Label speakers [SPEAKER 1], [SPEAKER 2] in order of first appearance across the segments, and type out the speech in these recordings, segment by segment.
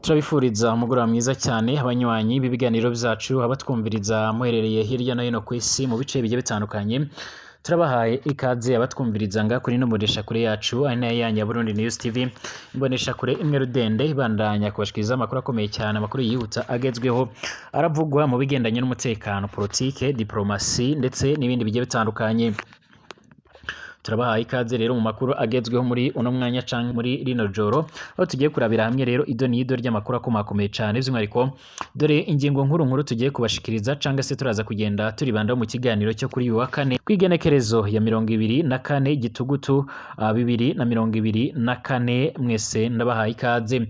[SPEAKER 1] turabifuriza umugoroba mwiza cyane abanywanyi b'ibiganiro byacu abatwumviriza muherereye hirya no hino ku isi mu bice bigiye bitandukanye. Turabahaye ikaze abatwumviriza nga kuri no muresha kure yacu ari nayo yanyu ya Burundi News TV, imbonesha kure imwe rudende ibandanya kubashikiriza amakuru akomeye cyane, amakuru yihuta agezweho aravugwa mu bigendanye n'umutekano, politike, diplomasi ndetse n'ibindi bigiye bitandukanye. Turabahaye ikaze rero mu makuru agezweho muri uno mwanya canke muri rino joro, aho tugiye kurabira hamwe rero ido nido ry'amakuru akomakomeye cyane, by'umwihariko dore ingingo nkuru tugiye kubashikiriza canke se turaza kugenda turibandaho mu kiganiro cyo kuri uyu wa kane kwigenekerezo ya 24 gitugutu 2024. Mwese ndabahaye ikaze.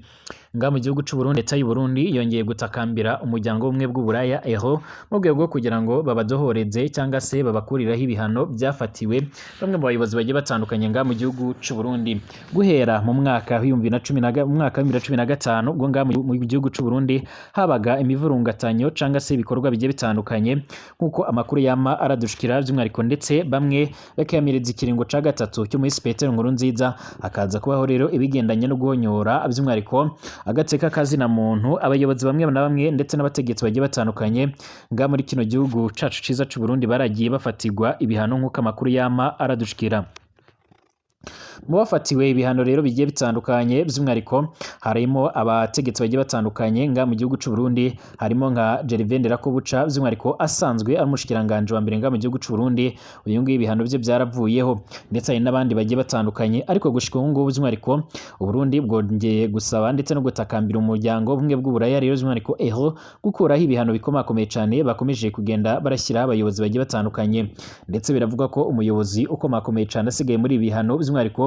[SPEAKER 1] Nga mu gihugu cy'u Burundi, leta y'u Burundi yongeye gutakambira umuryango umwe bw'uburaya eho mu rwego rwo kugira ngo babadohoreze cyangwa se babakuriraho ibihano byafatiwe bamwe mu bayobozi bagiye batandukanye nga mu gihugu cy'u Burundi guhera mu mwaka wa 2015 ubwo nga mu gihugu cy'u Burundi habaga imivurungatanyo cyangwa se ibikorwa bigiye bitandukanye nkuko amakuru yama aradushikira, by'umwihariko ndetse bamwe bakiyamiriza ikiringo ca gatatu cyo muri Petero Nkurunziza, hakaza kubaho rero ibigendanye no guhonyora by'umwihariko agateka kazina muntu abayobozi bamwe na bamwe ndetse n'abategetsi bagiye batandukanye nga muri kino gihugu cacu ciza cy'u Burundi baragiye bafatirwa ibihano nkuko amakuru yama aradushikira. Mu bafatiwe ibihano rero bigiye bitandukanye, by'umwihariko harimo abategetsi bagiye batandukanye nga mu gihugu cy'u Burundi, harimo nka Gervais Nderakobuca by'umwihariko asanzwe ari umushikiranganje wa mbere nga mu gihugu cy'u Burundi, uyu nguyu ibihano bye byaravuyeho, ndetse hari n'abandi bagiye batandukanye, ariko gushika ubu ngubu by'umwihariko u Burundi bwongeye gusaba ndetse no gutakambira umuryango bumwe bw'uburaya rero by'umwihariko eho gukuraho ibihano bikomakomeye cyane bakomeje kugenda barashyira abayobozi bagiye batandukanye, ndetse biravuga ko umuyobozi ukomakomeye cyane asigaye muri ibihano by'umwihariko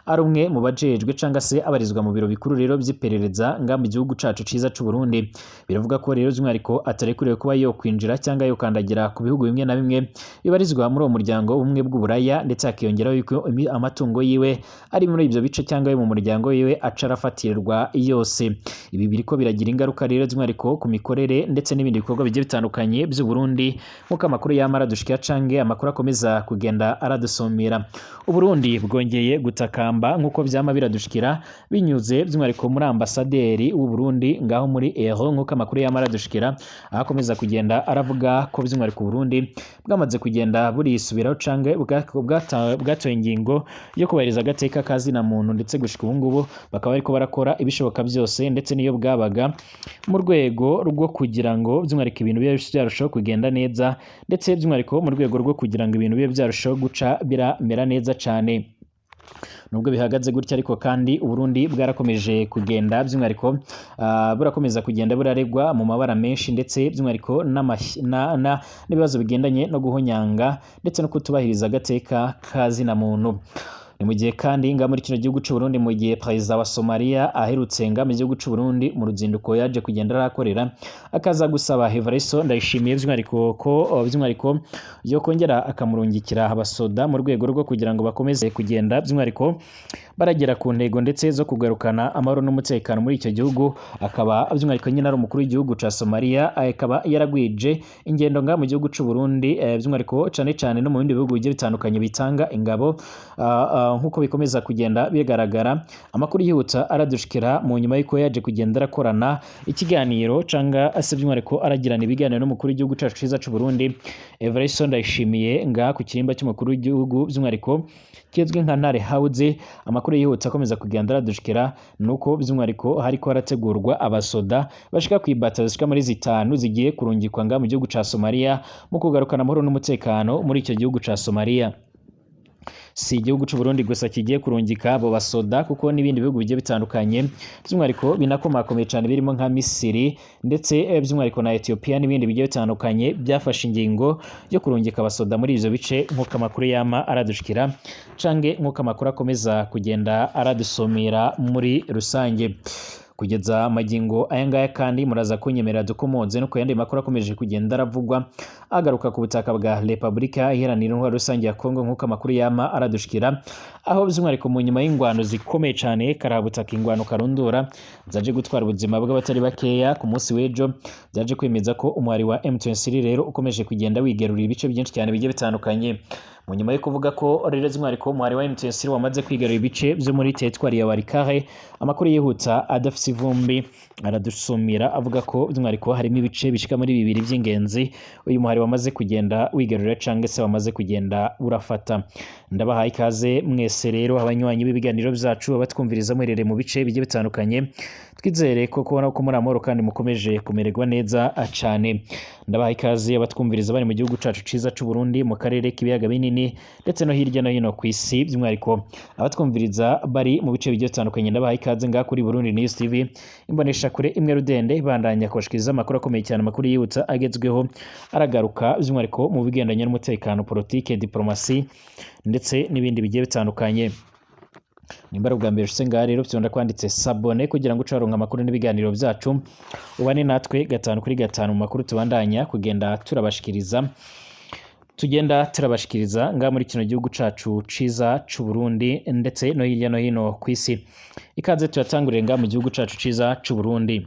[SPEAKER 1] ari umwe mu bajejwe cyangwa se abarizwa mu biro bikuru rero by'iperereza nga mu gihugu cacu ciza cy'u Burundi. Biravuga ko rero by'umwihariko atarekuriwe kuba yo kwinjira cyangwa yo kandagira ku bihugu bimwe na bimwe bibarizwa muri uwo muryango umwe bw'uburaya, ndetse akiyongeraho yuko amatungo yiwe ari muri ibyo bice cyangwa mu muryango yiwe aca arafatirwa yose. Ibi biriko biragira ingaruka rero by'umwihariko ku mikorere ndetse n'ibindi bikorwa bigiye bitandukanye by'u Burundi nk'uko amakuru yamara dushikira canke amakuru akomeza kugenda aradusomera. U Burundi bwongeye gutakamba nk'uko byama biradushikira binyuze by'umwihariko muri ambasaderi w'u Burundi ngaho muri eho nk'uko amakuru yamara dushikira, akomeza kugenda aravuga ko by'umwihariko u Burundi bwamaze kugenda burisubiraho canke bwatoye ingingo yo kubahiriza agateka kazina muntu, ndetse gushika ubu ngubu bakaba bariko barakora ibishoboka byose ndetse niyo bwabaga mu rwego rwo kugira ngo by'umwihariko ibintu bibe byarushaho kugenda neza, ndetse by'umwihariko mu rwego rwo kugira ngo ibintu bibe byarushaho guca biramera neza cyane. Nubwo bihagaze gutya ariko kandi u Burundi bwarakomeje kugenda by'umwihariko burakomeza kugenda buraregwa mu mabara menshi, ndetse by'umwihariko n'ibibazo bigendanye no guhonyanga ndetse no kutubahiriza agateka kazina muntu. Ni mu gihe kandi nga muri kino gihugu cy'u Burundi, mu gihe perezida wa Somalia aherutse nga mu gihugu cy'u Burundi mu ruzinduko yaje kugenda arakorera, akaza gusaba Evariste Ndayishimiye by'umwihariko yo kongera akamurungikira abasoda mu rwego rwo kugira ngo bakomeze kugenda by'umwihariko baragera ku ntego ndetse zo kugarukana amahoro n'umutekano muri icyo gihugu. Akaba by'umwihariko nyine ari umukuru w'igihugu ca Somalia, akaba yaragwije ingendo nga mu gihugu cy'u Burundi by'umwihariko cyane no mu bindi bihugu bigiye bitandukanye bitanga ingabo nk'uko bikomeza kugenda bigaragara. Amakuru yihuta aradushikira mu nyuma y'uko yaje kugenda arakorana ikiganiro canga ase by'umwihariko aragirana ibiganiro n'umukuru w'igihugu cacu ciza cy'u Burundi Evariste Ndayishimiye nga ku kirimba cy'umukuru w'igihugu by'umwihariko kizwi nka Ntare House. Amakuru yihuta akomeza kugenda aradushikira nuko by'umwihariko hariko harategurwa abasoda bashika ku ibata zishika muri 5 zigiye kurungikwa nga mu gihugu ca Somalia mu kugarukana amahoro n'umutekano muri icyo gihugu ca Somalia. Si igihugu cy'u Burundi gusa kigiye kurungika abo basoda, kuko n'ibindi bihugu bigiye bitandukanye by'umwihariko binakomakomeye cyane birimo nka Misiri ndetse by'umwihariko na Ethiopia n'ibindi bigiye bitandukanye byafashe ingingo yo kurungika abasoda muri ivyo bice nk'uko amakuru yama aradushikira canke nk'uko amakuru akomeza kugenda aradusomera muri rusange. Kugeza amagingo aya ngaya kandi muraza kunyemerera dukomoze no kuyandi makuru akomeje kugenda aravugwa agaruka ku butaka bwa Republika Iharanira Intwaro Rusange ya Kongo nk'uko amakuru yama aradushikira, aho by'umwihariko mu nyuma y'ingwano zikomeye cyane karabutaka ingwano karundura zaje gutwara ubuzima bw'abatari bakeya ku munsi w'ejo, byaje kwemeza ko umwari wa M23 rero ukomeje kugenda wigerurira ibice byinshi cyane bigiye bitandukanye mu nyuma yo kuvuga ko rero by'umwihariko umuhari wa M23 wamaze kwigarura ibice byo muri territoire ya Walikare. Amakuru yihuta adafise ivumbi aradusumira avuga ko by'umwihariko harimo ibice bishika muri bibiri by'ingenzi uyu muhari wamaze kugenda wigarurira canke se wamaze kugenda urafata. Ndabahaye ikaze mwese rero abanywanyi b'ibiganiro byacu abatwumviriza mwerere mu bice bigiye bitandukanye, twizere ko kubona ko muri amahoro kandi mukomeje kumererwa neza cyane. Ndabahaye ikaze abatwumviriza bari mu gihugu cacu ciza c'u Burundi, mu karere k'ibiyaga binini ndetse no hirya no hino ku isi, by'umwihariko abatwumviriza bari mu bice bigiye bitandukanye. Ndabahaye ikaze ngaha kuri Burundi News TV, imbonesha kure imwe rudende ibandanya kubashikiriza amakuru akomeye cyane, amakuru yibutsa agezweho aragaruka by'umwihariko mu bigendanye n'umutekano, politike, diplomasi ndetse n'ibindi bigiye bitandukanye. Nimba ubwa mbere ushitse ngaha rero byonda kwanditse sabone kugira ngo ucaronka amakuru n'ibiganiro byacu, ubane natwe gatanu kuri gatanu mu makuru tubandanya kugenda turabashikiriza ngaha muri kino gihugu cacu ciza c'u Burundi ndetse no hirya no hino ku isi. Ikaze tuyatangurire ngaha mu gihugu cacu ciza c'u Burundi.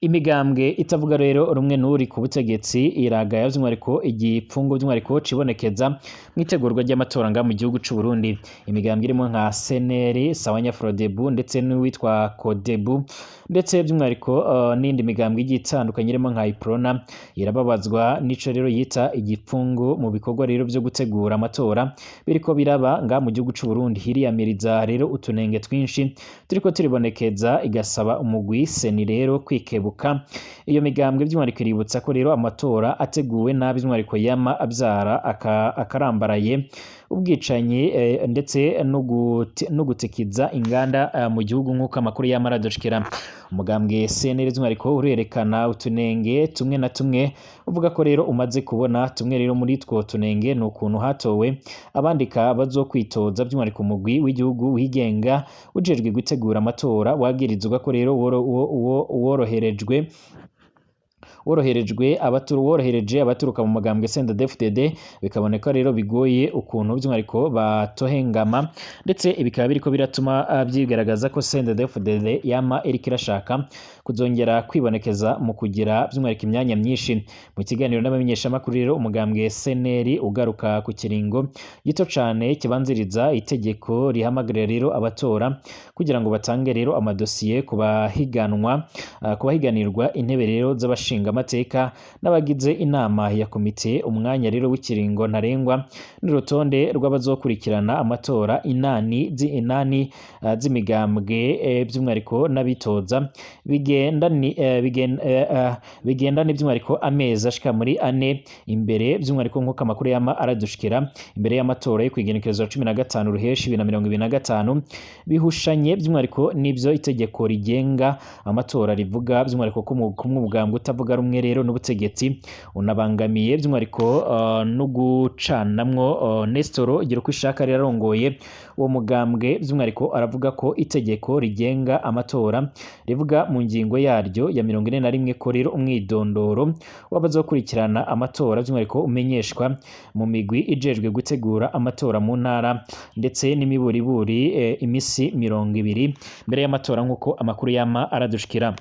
[SPEAKER 1] Imigambwe itavuga rero rumwe n'uri ku butegetsi iragaya by'umwihariko igipfungo by'umwihariko cibonekeza mwitegurwa ry'amatora ngaha mu gihugu c'u Burundi. Imigambwe irimo nka CNL, Sawanya Frodebu ndetse n'uwitwa Kodebu ndetse by'umwihariko n'indi migambwe igiye itandukanye irimo nka Iprona irababazwa n'ico rero yita igipfungo mu bikorwa rero byo gutegura amatora biriko biraba ngaha mu gihugu c'u Burundi. Hiriyamiriza rero utunenge twinshi turiko turibonekeza, igasaba umugwi seni rero kwikebuka. Iyo migambwe by'umwihariko iributsa ko rero amatora ateguwe nabi by'umwihariko yama abyara akarambaraye ubwicanyi ndetse no gutekiza inganda mu gihugu nk'uko amakuru yamara dushikira. Umugambwe CNL by'umwihariko urerekana utunenge tumwe na tumwe, uvuga ko rero umaze kubona tumwe rero muri two tunenge ni ukuntu hatowe abandika bazokwitoza by'umwihariko umugwi w'igihugu wigenga ujejwe gutegura amatora, wagirizwa ko rero worohereje abaturuka mu magambwe CNDD-FDD, bikaboneka rero bigoye ukuntu by'umwihariko batohengama, ndetse bikaba biriko biratuma byigaragaza ko CNDD-FDD yama iriko irashaka kuzongera kwibonekeza mu kugira by'umwihariko imyanya myinshi. Mu kiganiro n'abamenyeshamakuru rero umugambwe CNL ugaruka ku kiringo gito cane kibanziriza itegeko rihamagarira rero abatora kugira ngo batange rero amadosiye kubahiganirwa intebe rero z'abashinga amateka n'abagize inama ya komite. Umwanya rero w'ikiringo ntarengwa n'urutonde rw'abazokurikirana amatora inani z'imigambwe by'umwihariko n'abitoza bigenda by'umwihariko amezi ashika muri ane imbere by'umwihariko nk'uko amakuru yama aradushikira imbere y'amatora yo kwigenekerezo 15 ruheshi 2025, bihushanye by'umwihariko n'ibyo itegeko rigenga amatora rivuga by'umwihariko ko umugambwe utavuga rumwe rero n'ubutegetsi unabangamiye by'umwihariko no gucanamwo. Nestor igira uko ishaka rirarongoye uwo mugambwe by'umwihariko aravuga ko itegeko rigenga amatora rivuga mu ngingo yaryo ya 41 ko rero umwidondoro w'abazokurikirana amatora by'umwihariko umenyeshwa mu migwi ijejwe gutegura amatora mu ntara ndetse n'imiburiburi imisi 20 mbere y'amatora nk'uko amakuru yama aradushikira.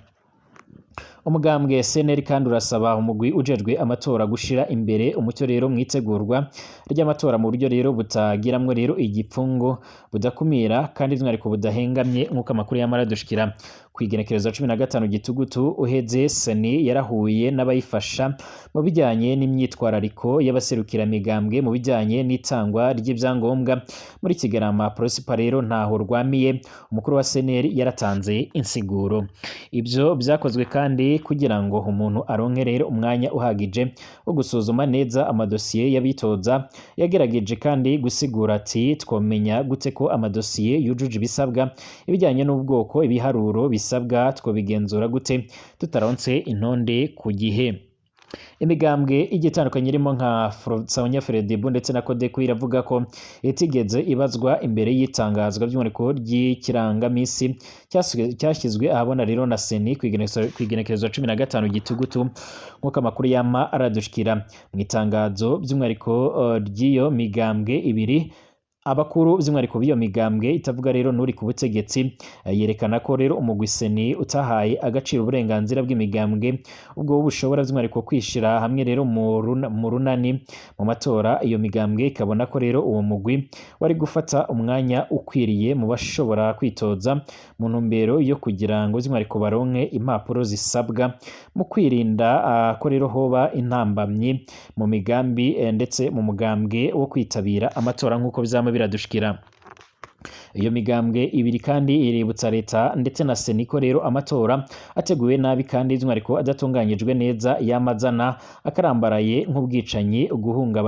[SPEAKER 1] Umugambwe CNL kandi urasaba umugwi ujejwe amatora gushira imbere umucyo rero mwitegurwa ry'amatora mu buryo rero butagiramwe rero igipfungo, budakumira kandi by'umwihariko budahengamye nk'uko amakuru yamara dushikira. Kwigenekereza 15 gitugutu uheze seni yarahuye n'abayifasha mu bijyanye n'imyitwarariko y'abaserukira migambwe mu bijyanye n'itangwa ry'ibyangombwa muri Kigarama. Prosper rero ntaho rwamiye, umukuru wa CNL yaratanze insiguro. Ibyo byakozwe kandi kugira ngo umuntu aronke rero umwanya uhagije wo gusuzuma neza amadosiye y'abitoza. Yagerageje kandi gusigura ati twomenya gute ko amadosiye yujuje ibisabwa ibijyanye n'ubwoko, ibiharuro bisabwa twobigenzura gute tutaronse intonde ku gihe. Imigambwe igitandukanye irimo nka Sawanya Frodebu ndetse na Codeco iravuga ko itigeze ibazwa imbere y'itangazwa by'umwihariko ry'ikirangamisi cyashyizwe ahabona rero na seni kwigenekerezo 15 gitugutu nk'uko amakuru yama aradushikira. Mu itangazo by'umwihariko ry'iyo migambwe ibiri abakuru by'umwihariko b'iyo migambwe itavuga rero n'uri ku butegetsi yerekana ko rero umugwi seni utahaye agaciro uburenganzira bw'imigambwe ubwo bushobora by'umwihariko kwishira hamwe rero mu runani mu matora. Iyo migambwe ikabona ko rero uwo mugwi wari gufata umwanya ukwiriye mu bashobora kwitoza mu ntumbero yo kugira ngo by'umwihariko baronke impapuro zisabwa mu kwirinda ko rero hoba intambamyi mu migambi ndetse mu mugambwe wo kwitabira amatora nk'uko bizama biradushikira. Iyo migambwe ibiri kandi iributsa leta ndetse na seni ko rero amatora ateguwe nabi kandi by'umwihariko adatunganyijwe neza yamazana akarambaraye nk'ubwicanyi, uguhunga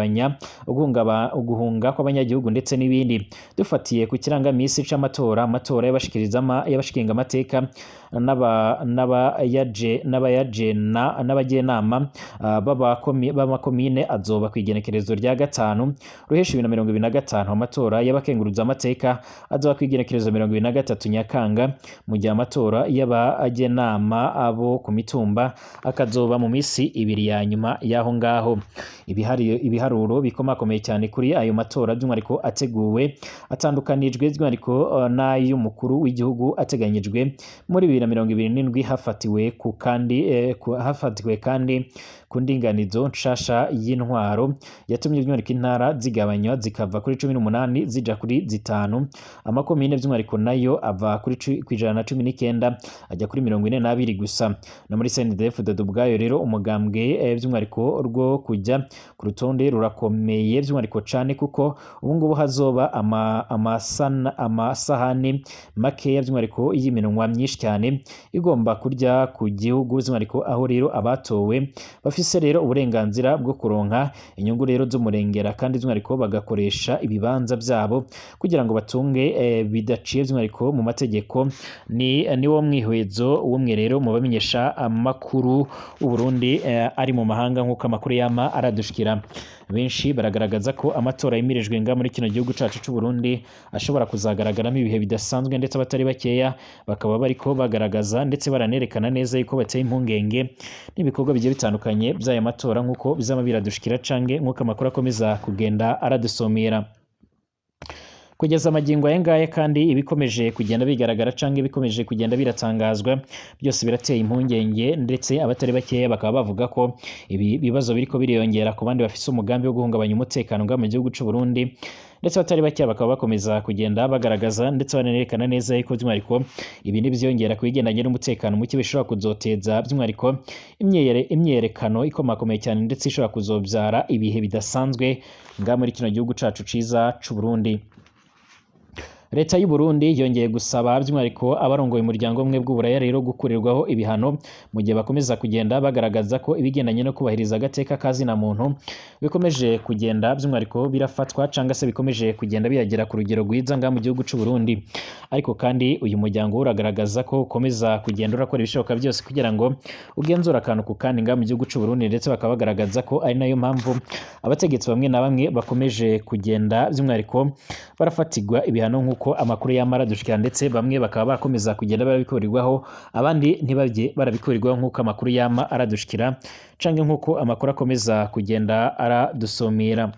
[SPEAKER 1] kw'abanyagihugu ndetse n'ibindi. Dufatiye ku kirangamisi c'amatora, amatora y'abashikinga amateka n'abajenama b'amakomine azoba kw'igenekerezo rya 5 ruheshi 2025. Amatora y'abakenguruza amateka azoba kw'igenekerezo 23 Nyakanga, mu gihe amatora y'abajenama abo ku mitumba akazoba mu misi ibiri ya nyuma y'aho ngaho. Ibiharuro bikomakomeye cyane kuri ayo matora by'umwihariko ateguwe atandukanijwe by'umwihariko n'ay'umukuru w'igihugu ateganyijwe muri 2027 hafatiwe kandi ku ndinganizo nshasha y'intwaro yatumye by'umwihariko intara zigabanywa zikava kuri 18 zija kuri 5, amakomine by'umwihariko nayo ava kuri 119 ajya kuri 42 gusa. No muri CNDD-FDD ubwayo rero umugambwe by'umwihariko rwo kujya ku rutonde rurakomeye by'umwihariko cane kuko ubu ngubu hazoba amasahani makeya by'umwihariko y'iminwa myinshi cyane igomba kurya ku gihugu by'umwihariko aho rero abatowe bafise rero uburenganzira bwo kuronka inyungu rero z'umurengera kandi by'umwihariko bagakoresha ibibanza byabo kugira ngo batunge bidaciye by'umwihariko mu mategeko. Ni wo mwihwezo w'umwe rero mu bamenyesha amakuru Burundi ari mu mahanga nk'uko amakuru yama aradushikira. Benshi baragaragaza ko amatora yimirijwe nga muri kino gihugu cacu c'u Burundi ashobora kuzagaragaramo ibihe bidasanzwe ndetse abatari bakeya bakaba bariko bagaragaza ndetse baranerekana neza yuko bateye impungenge n'ibikorwa bigiye bitandukanye by'aya matora nk'uko bizama biradushikira canke nk'uko amakuru akomeza kugenda aradusomera. Kugeza amagingo aya ngaya kandi ibikomeje kugenda bigaragara canke ibikomeje kugenda biratangazwa byose birateye impungenge ndetse abatari bakeya bakaba bavuga ko ibi bibazo biriko biriyongera ku bandi bafise umugambi wo guhungabanya umutekano mu gihugu c'u Burundi, ndetse abatari bakeya bakaba bakomeza kugenda bagaragaza ndetse banerekana neza yuko by'umwihariko ibi n'ivyongera kubigendanye n'umutekano muke bishobora kuzoteza by'umwihariko imyerekano ikomakomeye cyane ndetse ishobora kuzobyara ibihe bidasanzwe nga muri kino gihugu cacu ciza c'u Burundi. Leta y'u Burundi yongeye gusaba by'umwihariko abarongoye umuryango umwe bw'uburaya rero gukurirwaho ibihano mu gihe bakomeza kugenda bagaragaza ko ibigendanye no kubahiriza agateka kazina muntu bikomeje kugenda by'umwihariko birafatwa cyangwa se bikomeje kugenda biyagera ku rugero rwiza nga mu gihugu c'u Burundi. Ariko kandi uyu muryango uragaragaza ko ukomeza kugenda urakora ibishoboka byose kugira ngo ugenzura akantu ku kandi nga mu gihugu c'u Burundi, ndetse bakaba bagaragaza ko ari nayo mpamvu abategetsi bamwe na bamwe bakomeje kugenda by'umwihariko barafatirwa ibihano nk'uko amakuru yamara dushikira, ndetse bamwe bakaba bakomeza kugenda barabikurirwaho abandi ntibabye barabikurirwaho nk'uko amakuru yama aradushikira canke nk'uko amakuru akomeza kugenda aradusomera.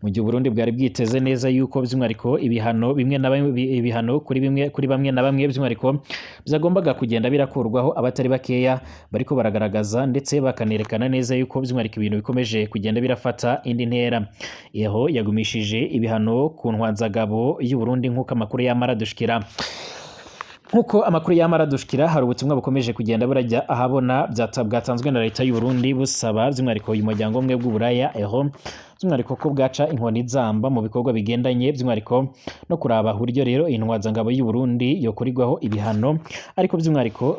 [SPEAKER 1] Mu gihe Burundi bwari bwiteze neza yuko by'umwihariko ibihano bimwe na ibihano kuri bamwe na bamwe by'umwihariko byagombaga kugenda birakurwaho, abatari bakeya bariko baragaragaza ndetse bakanerekana neza yuko by'umwihariko ibintu bikomeje kugenda birafata indi ntera. Yeho yagumishije ibihano ku ntwazagabo y'u Burundi nk'uko amakuru yamara dushikira. Nk'uko amakuru yamara dushikira hari ubutumwa bukomeje kugenda burajya ahabona bwatanzwe na leta y'u Burundi busaba by'umwihariko uyu muryango umwe bw'uburaya by'umwihariko ko bwaca inkoni zamba mu bikorwa bigendanye by'umwihariko no kuraba uburyo rero intwazangabo y'u Burundi yokurirwaho ibihano, ariko by'umwihariko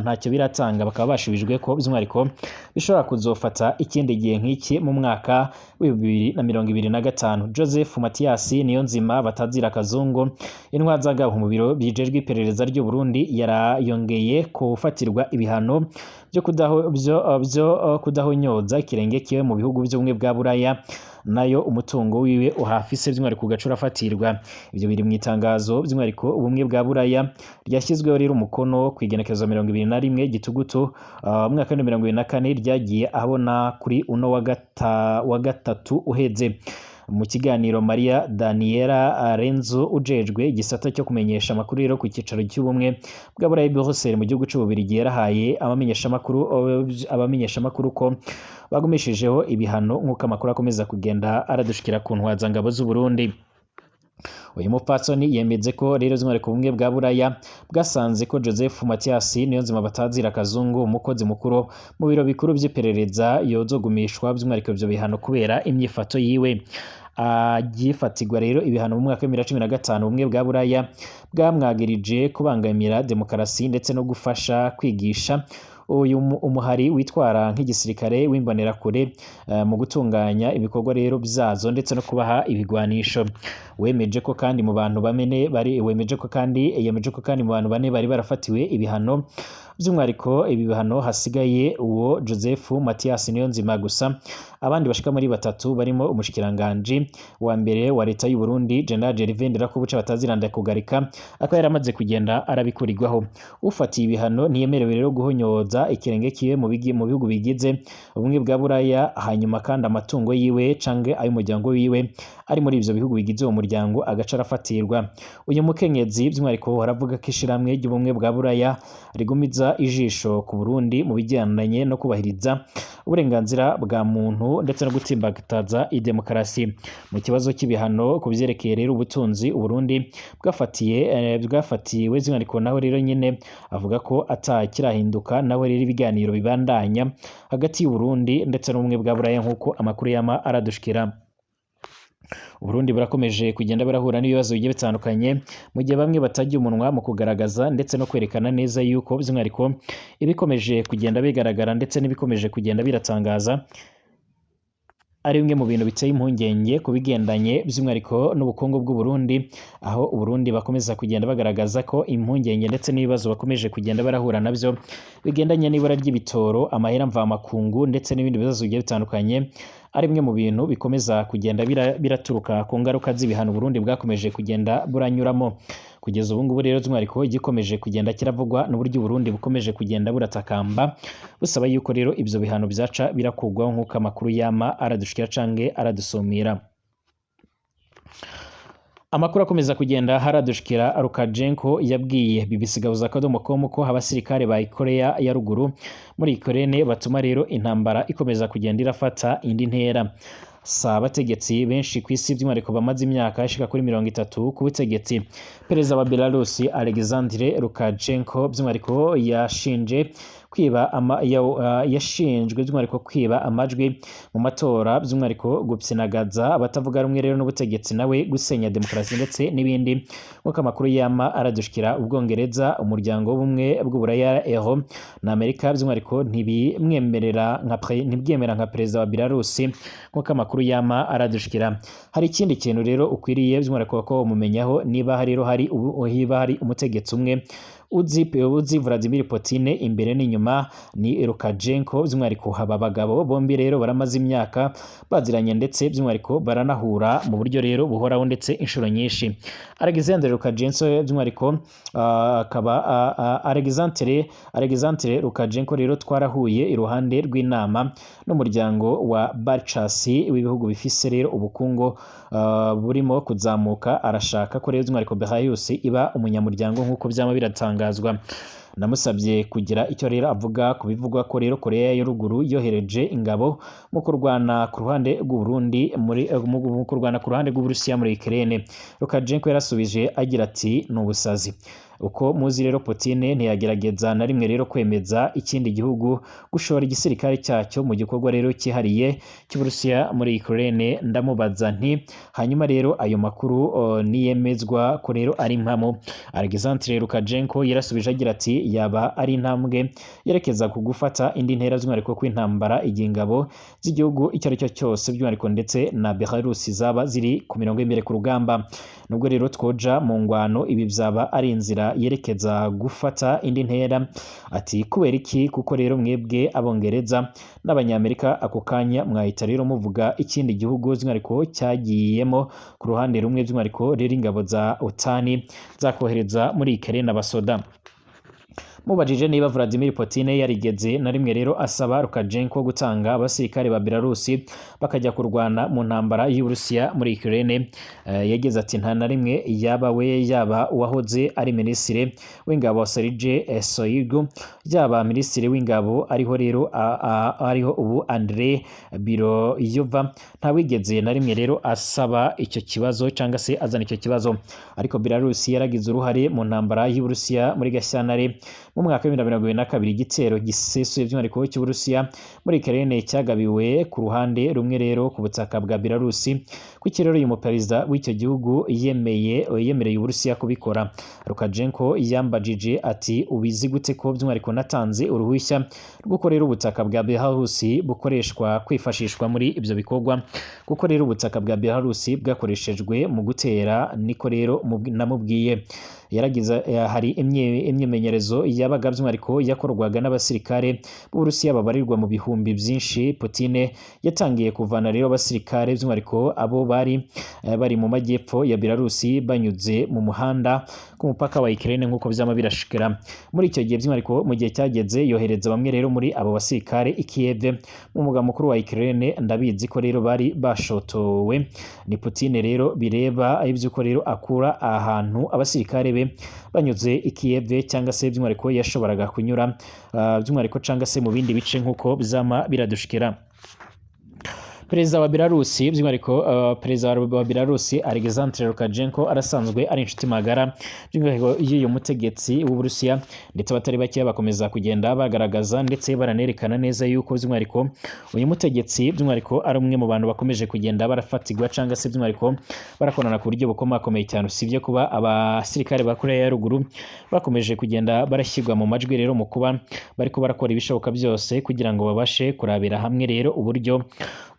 [SPEAKER 1] ntacyo biratanga. Bakaba bashubijwe ko by'umwihariko bishobora kuzofata ikindi gihe nk'iki mu mwaka wa 2025. Joseph Mathias Niyonzima batazira kazungu intwazangabo mu biro bijejwe iperereza ry'u Burundi yarayongeye kufatirwa ibihano byo kudahonyoza ikirenge kiwe mu bihugu by'ubumwe bwa Buraya, nayo umutungo wiwe uhafise by'umwihariko gacura afatirwa. Ibyo biri mu itangazo by'umwihariko ubumwe bwa Buraya ryashyizweho rero umukono ku igenekerezo 21 Gitugutu mwaka wa 2024 ryagiye ahabona kuri uno wa gatatu uheze. mu kiganiro Maria Daniela Renzo ujejwe igisata cyo kumenyesha amakuru rero ku cyicaro cy'ubumwe bwa Burayi Bruxelles mu gihugu cy'Ububirigi yarahaye abamenyesha amakuru ko bagumeshijeho ibihano nk'uko amakuru akomeza kugenda aradushikira ku ntwazangabo z'u Burundi. Uyu mupfatsoni yemeze ko rero zimwe ku bumwe bwa Buraya bwasanze ko Joseph Mathias Niyonzima batazira kazungu umukozi mukuru mu biro bikuru by'iperereza yozogumishwa by'umwihariko ibyo bihano kubera imyifato yiwe. Agifatirwa rero ibihano mu mwaka wa 2015 ubumwe bwa Buraya bwamwagirije kubangamira demokarasi ndetse no gufasha kwigisha uyu umuhari witwara nk'igisirikare w'imbonerakure mu gutunganya ibikorwa rero byazo ndetse no kubaha ibigwanisho. Yemeje ko kandi mu bantu bane bari barafatiwe ibihano by'umwihariko ibi bihano hasigaye uwo Joseph Mathias Niyonzima gusa. Abandi bashika muri batatu barimo umushikiranganje wa mbere wa leta y'u Burundi General Gervais Ndirakobuca bataziranda kugarika akaba yaramaze kugenda arabikurirwaho. Ufatiye ibihano ntiyemerewe rero guhonyoza ikirenge kiwe mu bihugu bigize ubumwe bwa Buraya, hanyuma kandi amatungo yiwe canke ayo muryango wiwe ari muri ivyo bihugu bigize uwo muryango agaca arafatirwa. Uyu mukenyezi by'umwihariko haravuga ko ishiramwe ry'ubumwe bwa Buraya rigumiza ijisho ku Burundi mu bijyanye no kubahiriza uburenganzira bwa muntu ndetse no gutsimbataza idemokarasi. Mu kibazo cy'ibihano ku byerekeye rero ubutunzi Uburundi bwafatiwe by'umwihariko naho rero nyine avuga ko atakirahinduka nawe rero ibiganiro bibandanya hagati y'u Burundi ndetse n'ubumwe bwa Buraya nk'uko amakuru yama aradushikira. Uburundi burakomeje kugenda barahura n'ibibazo bigiye bitandukanye mu gihe bamwe batagiye umunwa mu kugaragaza ndetse no kwerekana neza yuko by'umwihariko ibikomeje kugenda bigaragara ndetse n'ibikomeje kugenda biratangaza ari bimwe mu bintu biteye impungenge ku bigendanye by'umwihariko n'ubukungu bw'u Burundi, aho Uburundi bakomeza kugenda bagaragaza ko impungenge ndetse n'ibibazo bakomeje kugenda barahura nabyo bigendanye n'ibura ry'ibitoro, amahera mvamakungu ndetse n'ibindi bibazo bigiye bitandukanye ari bimwe mu bintu bikomeza kugenda biraturuka ku ngaruka z'ibihano Burundi bwakomeje kugenda buranyuramo. Kugeza ubu ngubu rero by'umwihariko igikomeje kugenda kiravugwa n'uburyo Burundi bukomeje kugenda buratakamba busaba yuko rero ibyo bihano byaca birakugwaho nk'uko amakuru yama aradushikira canke aradusumira. Amakuru akomeza kugenda haradushikira Lukajenko yabwiye BBC Gahuza.com ko abasirikare ba Korea ya ruguru muri Ukraine batuma rero intambara ikomeza kugenda irafata indi ntera. Abategetsi benshi ku isi by'umwihariko bamaze imyaka ishika kuri 30 ku butegetsi. Perezida wa Belarus Alexander Lukashenko by'umwihariko yashinjwe by'umwihariko kwiba amajwi mu matora, by'umwihariko gupyinagaza abatavuga rumwe rero n'ubutegetsi nawe gusenya demokarasi ndetse n'ibindi. Nk'uko amakuru yama aradushikira Ubwongereza, umuryango w'ubumwe bw'Uburaya eho na Amerika by'umwihariko ntibyemerera nka perezida wa Belarus nk'uko amakuru yama aradushikira. Hari ikindi kintu rero ukwiriye by'umwihariko ko mumenyaho niba hari umutegetsi umwe uzi Vladimir Putin imbere n'inyuma ni Lukajenko. By'umwihariko haba bagabo bombi rero baramaze imyaka baziranye ndetse by'umwihariko baranahura mu buryo rero buhoraho ndetse inshuro nyinshi. Alexander Lukajenko by'umwihariko akaba Alexander Lukajenko rero twarahuye iruhande rw'inama n'umuryango wa Balchas w'ibihugu bifise rero ubukungu burimo kuzamuka. Arashaka ko rero by'umwihariko Belarus iba umunyamuryango nk'uko byama biratangazwa. Namusabye kugira icyo rero avuga kubivugwa ko rero Korea ya ruguru yohereje ingabo mu kurwana ku ruhande rw'u Burundi mu kurwana ku ruhande rw'Uburusiya muri Ukraine. Lukajenko yarasubije agira ati n'ubusazi. Uko muzi rero Putin ntiyagerageza na rimwe rero kwemeza ikindi gihugu gushora igisirikare cyacyo mu gikorwa rero cyihariye cy'Uburusiya muri Ukraine. Ndamubaza nti hanyuma rero ayo makuru niyemezwa ko rero ari impamo. Alexander Lukajenko yarasubije agira ati yaba ari intambwe yerekeza ku gufata indi ntera by'umwihariko kw'intambara igihe ingabo z'igihugu icyo ari cyo cyose by'umwihariko ndetse na Belarus zaba ziri ku mirongo y'imbere ku rugamba. Nubwo rero twoja mu ngwano ibi byaba ari inzira yerekeza gufata indi ntera. Ati kubera iki? Kuko rero mwebwe Abongereza n'Abanyamerika ako kanya mwahita rero muvuga ikindi gihugu by'umwihariko cyagiyemo ku ruhande rumwe by'umwihariko rero ingabo za OTAN zakohereza muri Ukraine n'abasoda. mubajije niba Vladimir Putin yarigeze na rimwe rero asaba Lukashenko gutanga abasirikare ba Belarusi bakajya kurwana mu ntambara y'Uburusiya muri Ukraine, yageze ati nta na rimwe yaba we yaba uwahoze ari minisitiri w'ingabo Sergei Shoigu yaba minisitiri w'ingabo ariho ubu Andrei Biroyova nta wigeze na rimwe rero asaba icyo kibazo cyangwa se azana icyo kibazo. Ariko Belarusi yaragize uruhare mu ntambara y'Uburusiya muri Gashyantare mu mwaka wa 2022, igitero gisesuye by'umwihariko cy'Uburusiya muri Ukraine cyagabiwe ku ruhande rumwe rero ku butaka bwa Belarusi, kuko rero uyu muperezida w'icyo gihugu yemereye Uburusiya kubikora. Lukashenko yambajije ati ubizi gute ko by'umwihariko natanze uruhushya rwo rero ubutaka bwa Belarusi bukoreshwa kwifashishwa muri ibyo bikorwa, kuko rero ubutaka bwa Belarusi bwakoreshejwe mu gutera, niko rero namubwiye. Yaragize hari imyimenyerezo yabaga by'umwihariko yakorwaga n'abasirikare b'Uburusiya babarirwa mu bihumbi byinshi. Putin yatangiye kuvana rero abasirikare by'umwihariko abo bari mu majyepfo ya Belarusi banyuze mu muhanda ku mupaka wa Ukraine nk'uko byama birashikira. Muri icyo gihe by'umwihariko mu gihe cyageze yohereza bamwe rero muri abo basirikare i Kiev mu mugwa mukuru wa Ukraine. Ndabizi ko rero bari bashotowe. Ni Putin rero bireba iby'uko rero akura ahantu abasirikare banyuze i Kiev cyangwa se by'umwihariko yashoboraga kunyura by'umwihariko cyangwa se mu bindi bice nk'uko byama biradushikira. Perezida wa Belarusi perezida wa Belarusi Alexander Lukashenko arasanzwe ari inshuti magara by'umwihariko y'uyu mutegetsi w'Uburusiya, ndetse abatari bake bakomeza kugenda bagaragaza ndetse baranerekana neza yuko by'umwihariko uyu mutegetsi by'umwihariko ari umwe mu bantu bakomeje kugenda barafatigwa cyangwa se by'umwihariko barakorana ku buryo bukomakomeye cyane. Usibye kuba abasirikare ba Korea ya ruguru bakomeje kugenda barashyirwa mu majwi rero mu kuba bariko barakora ibishoboka byose kugira ngo babashe kurabira hamwe rero uburyo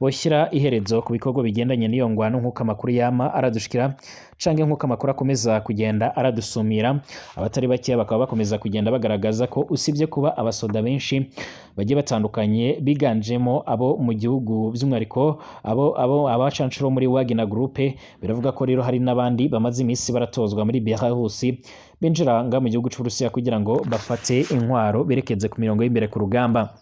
[SPEAKER 1] boshyira iherezo ku bikorwa bigendanye n'iyo ngwano nk'uko amakuru yama aradushikira canke nk'uko amakuru akomeza kugenda aradusumira. Abatari bake bakaba bakomeza kugenda bagaragaza ko usibye kuba abasoda benshi bagiye batandukanye biganjemo abo mu gihugu by'umwihariko abo abacanshuro muri Wagner Group, biravuga ko rero hari n'abandi bamaze iminsi baratozwa muri Belarusi binjira nga mu gihugu cy'Uburusiya kugira ngo bafate intwaro berekeze ku mirongo y'imbere ku rugamba.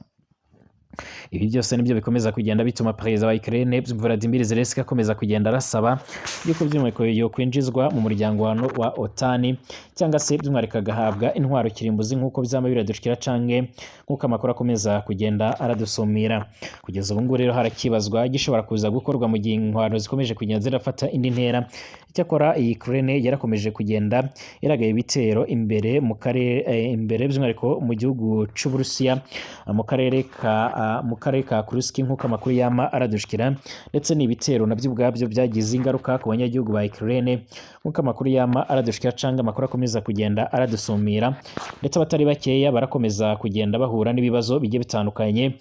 [SPEAKER 1] Ibi byose nibyo bikomeza kugenda bituma perezida wa Ukraine Volodymyr Zelensky akomeza kugenda arasaba yuko by'umwihariko yo kwinjizwa mu muryango wa OTAN cyangwa se by'umwihariko agahabwa intwaro kirimbuzi nk'uko byama biradushikira canke nk'uko amakuru akomeza kugenda aradusumira. Kugeza ubu ngubu rero harakibazwa gishobora kuza gukorwa mu gihe intwaro zikomeje kugenda zirafata indi ntera. Icyakora iyi Ukraine yarakomeje kugenda iragaye ibitero imbere mu karere imbere by'umwihariko mu gihugu cy'Uburusiya mu karere ka Kursk nk'uko amakuru yama aradushikira, ndetse n'ibitero nabyo ubwabyo byagize ingaruka ku banyagihugu ba Ukraine nk'uko amakuru yama aradushikira canga amakuru akomeza kugenda aradusumira. Ndetse abatari bakeya barakomeza kugenda bahura n'ibibazo bigiye bitandukanye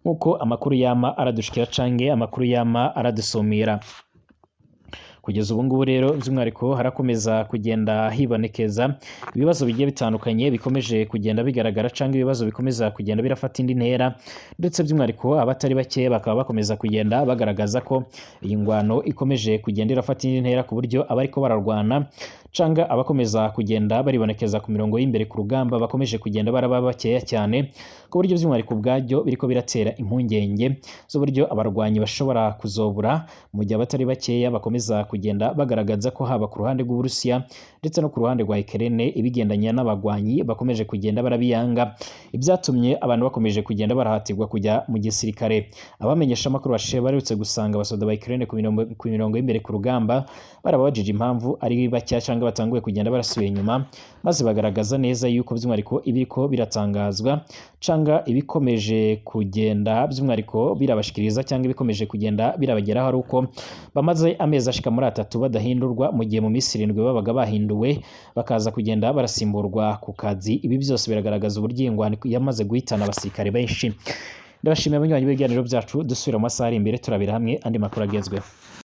[SPEAKER 1] nk'uko amakuru yama aradushikira cange amakuru yama aradusumira. Kugeza ubu ngubu rero by'umwihariko harakomeza kugenda hibonekeza ibibazo bigiye bitandukanye bikomeje kugenda bigaragara cyangwa ibibazo bikomeza kugenda birafata indi ntera, ndetse by'umwihariko abatari bake bakaba bakomeza kugenda bagaragaza ko iyi ngwano ikomeje kugenda irafata indi ntera ku buryo abariko bararwana canga abakomeza kugenda baribonekeza ku mirongo y'imbere ku rugamba bakomeje kugenda baraba bakeya cyane, ku buryo by'umwihariko bwajyo biriko biratera impungenge z'uburyo abarwanyi bashobora kuzobura mu gihe abatari bakeya bakomeza kugenda bagaragaza ko haba ku ruhande rw'Uburusiya ndetse no ku ruhande rwa Ukraine ibigendanye n'abagwanyi bakomeje kugenda barabiyanga, ibyatumye abantu bakomeje kugenda barahatirwa kujya mu gisirikare. Abamenyesha amakuru bashe barutse gusanga abasoda ba Ukraine ku mirongo y'imbere ku rugamba barabajije impamvu ari bacya cyangwa batanguye kugenda barasubiye inyuma, maze bagaragaza neza yuko by'umwihariko ibiriko biratangazwa canga ibikomeje kugenda by'umwihariko birabashikiriza cyangwa ibikomeje kugenda birabageraho ari uko bamaze amezi ashika muri 3 badahindurwa, mu gihe mu minsi 7 babaga bahinduwe bakaza kugenda barasimburwa ku kazi. Ibi byose biragaragaza uburyo ingwano yamaze guhitana abasirikare benshi. Ndabashimiye abanywanyi b'ibiganiro byacu, dusubira mu masaha ari imbere turabira hamwe andi makuru agezweho.